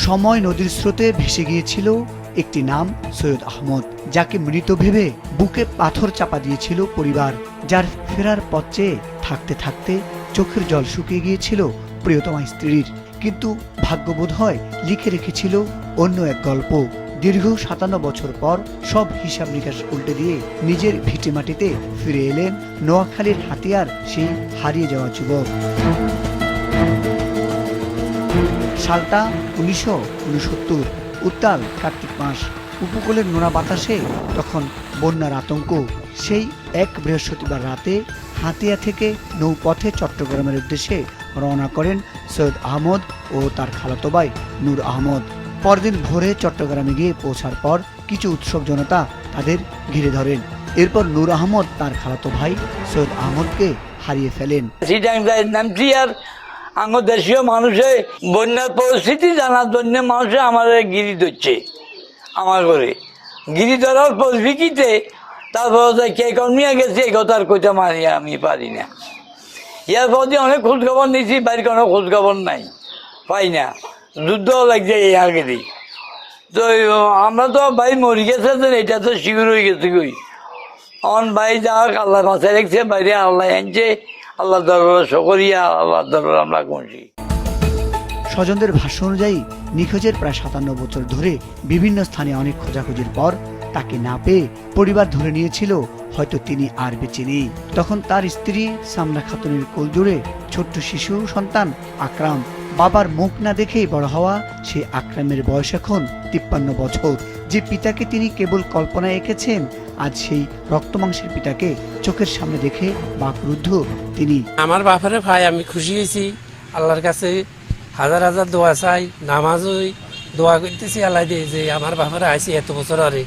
সময় নদীর স্রোতে ভেসে গিয়েছিল একটি নাম সৈয়দ আহমদ, যাকে মৃত ভেবে বুকে পাথর চাপা দিয়েছিল পরিবার, যার ফেরার পথ চেয়ে থাকতে থাকতে চোখের জল শুকিয়ে গিয়েছিল প্রিয়তমা স্ত্রীর। কিন্তু ভাগ্যবোধ হয় লিখে রেখেছিল অন্য এক গল্প। দীর্ঘ ৫৭ বছর পর সব হিসাব নিকাশ উল্টে দিয়ে নিজের ভিটেমাটিতে ফিরে এলেন নোয়াখালীর হাতিয়ার সেই হারিয়ে যাওয়া যুবক। সালটা ১৯৬৯, উত্তাল কার্তিক মাস। উপকূলের নোনা বাতাসে তখন বন্যার আতঙ্ক। সেই এক বৃহস্পতিবার রাতে হাতিয়া থেকে নৌপথে চট্টগ্রামের উদ্দেশ্যে রওনা করেন সৈয়দ আহমদ ও তার খালাতো ভাই নূর আহমদ। পরদিন ভোরে চট্টগ্রামে গিয়ে পৌঁছার পর কিছু উৎসব জনতা তাদের ঘিরে ধরেন। এরপর নূর আহমদ তার খালাতো ভাই সৈয়দ আহমদকে হারিয়ে ফেলেন। আমার দেশীয় মানুষে বন্যার পরিস্থিতি জানার জন্য মানুষে আমার গিরি ধরছে, আমার ঘরে গিরি ধরার পরিপ্রেক্ষিতে তারপর কে কর্মিয়া গেছে এই কথা আর কইতে মারি আমি পারি না। ইয়ার পর দিয়ে অনেক খোঁজ খবর নিয়েছি, বাড়ির কোনো খোঁজ খবর নাই, পাই না, যুদ্ধ লাগছে এই আগেরই। তো আমরা তো ভাই মরি গেছে, এটা তো শিবির হয়ে গেছে কই। আমার ভাই যা আল্লাহ মাথায় রেখেছে, বাইরে আল্লাহ আনছে, আল্লাহ দরবার সকরিয়া, আল্লাহ দরবার আমরা করছি। স্বজনদের ভাষ্য অনুযায়ী নিখোঁজের প্রায় ৫৭ বছর ধরে বিভিন্ন স্থানে অনেক খোঁজাখুঁজির পর তাকে না পেয়ে পরিবার ধরে নিয়েছিল হয়তো তিনি আর বেঁচে নেই। তখন তার স্ত্রী সামনা খাতুনের কোল জুড়ে ছোট্ট শিশু সন্তান আকরাম। বাবার মুখ না দেখেই বড় হওয়া সেই আকরামের বয়স এখন ৫৩ বছর। যে পিতাকে তিনি কেবল কল্পনায় এঁকেছেন, আজ সেই রক্তমাংসের পিতাকে চোখের সামনে দেখে বাকরুদ্ধ তিনি। আমার বাপারে ভাই আমি খুশি হয়েছি, আল্লাহর কাছে হাজার হাজার দোয়া চাই, নামাজ দোয়া করতেছি আল্লাহ দিয়ে যে আমার বাপারে আইসি এত বছর আরে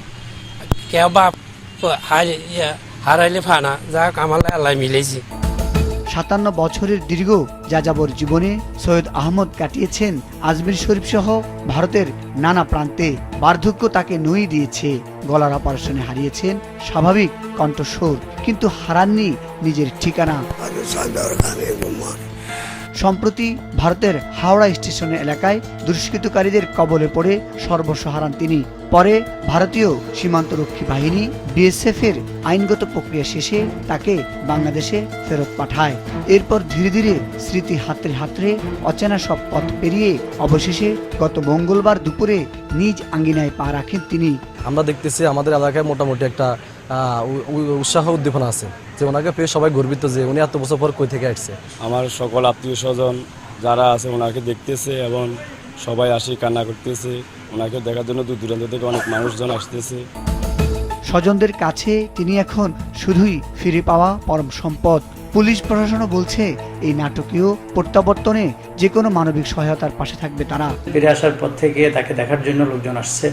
কেউ বাপ হারাইলে ফানা যাক আমার আল্লাহ মিলেছি। ৫৭ বছরের দীর্ঘ যাযাবর জীবনে সৈয়দ আহমদ কাটিয়েছেন আজমির শরীফ সহ ভারতের নানা প্রান্তে। বার্ধক্য তাকে নই দিয়েছে, গলার অপারেশনে হারিয়েছেন স্বাভাবিক কণ্ঠস্বর, কিন্তু হারাননি নিজের ঠিকানা। সম্প্রতি ভারতের হাওড়া স্টেশন এলাকায় দুষ্কৃতকারীদের কবলে পড়ে সর্বস্ব হারান তিনি। পরে ভারতীয় সীমান্তরক্ষী বাহিনী বিএসএফ এর আইনগত প্রক্রিয়া শেষে তাকে বাংলাদেশে ফেরত পাঠায়। এরপর ধীরে ধীরে স্মৃতি হাতড়ে হাতড়ে অচেনা সব পথ পেরিয়ে অবশেষে গত মঙ্গলবার দুপুরে নিজ আঙ্গিনায় পা রাখেন তিনি। আমরা দেখতেছি আমাদের এলাকায় মোটামুটি একটা উৎসাহ উদ্দীপনা আছে যে ওনাকে পেয়ে সবাই গর্বিত যে উনি এত বছর পর কই থেকে আসছে। আমার সকল আত্মীয় স্বজন যারা আছে ওনাকে দেখতেছে এবং সবাই আসি কান্না করতেছে। ওনাকে দেখার জন্য দূর দূরান্ত থেকে অনেক মানুষজন আসতেছে। স্বজনদের কাছে তিনি এখন শুধুই ফিরে পাওয়া পরম সম্পদ। পুলিশ প্রশাসনও বলছে এই নাটকীয় প্রত্যাবর্তনে যে কোনো মানবিক সহায়তার পাশে থাকবে তারা। ফিরে আসার পর থেকে তাকে দেখার জন্য লোকজন আসছে,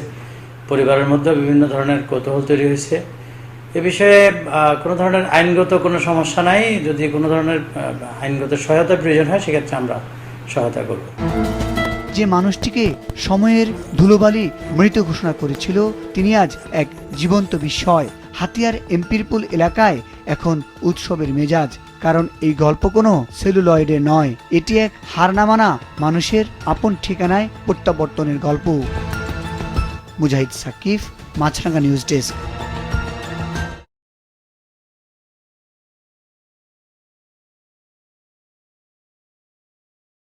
পরিবারের মধ্যে বিভিন্ন ধরনের কৌতূহল তৈরি হয়েছে। এ বিষয়ে কোনো ধরনের আইনগত কোনো সমস্যা নাই, যদি কোনো ধরনের আইনগত সহায়তার প্রয়োজন হয় সেক্ষেত্রে আমরা সহায়তা করব। যে মানুষটিকে সময়ের ধুলোবালি মৃত ঘোষণা করেছিল তিনি আজ এক জীবন্ত বিস্ময়। হাতিয়ার এমপিরপুল এলাকায় এখন উৎসবের মেজাজ, কারণ এই গল্প কোনো সেলুলয়েডে নয়, এটি এক হার না মানা মানুষের আপন ঠিকানায় প্রত্যাবর্তনের গল্প। মুজাহিদ সাকিব, মাছরাঙ্গা নিউজ ডেস্ক।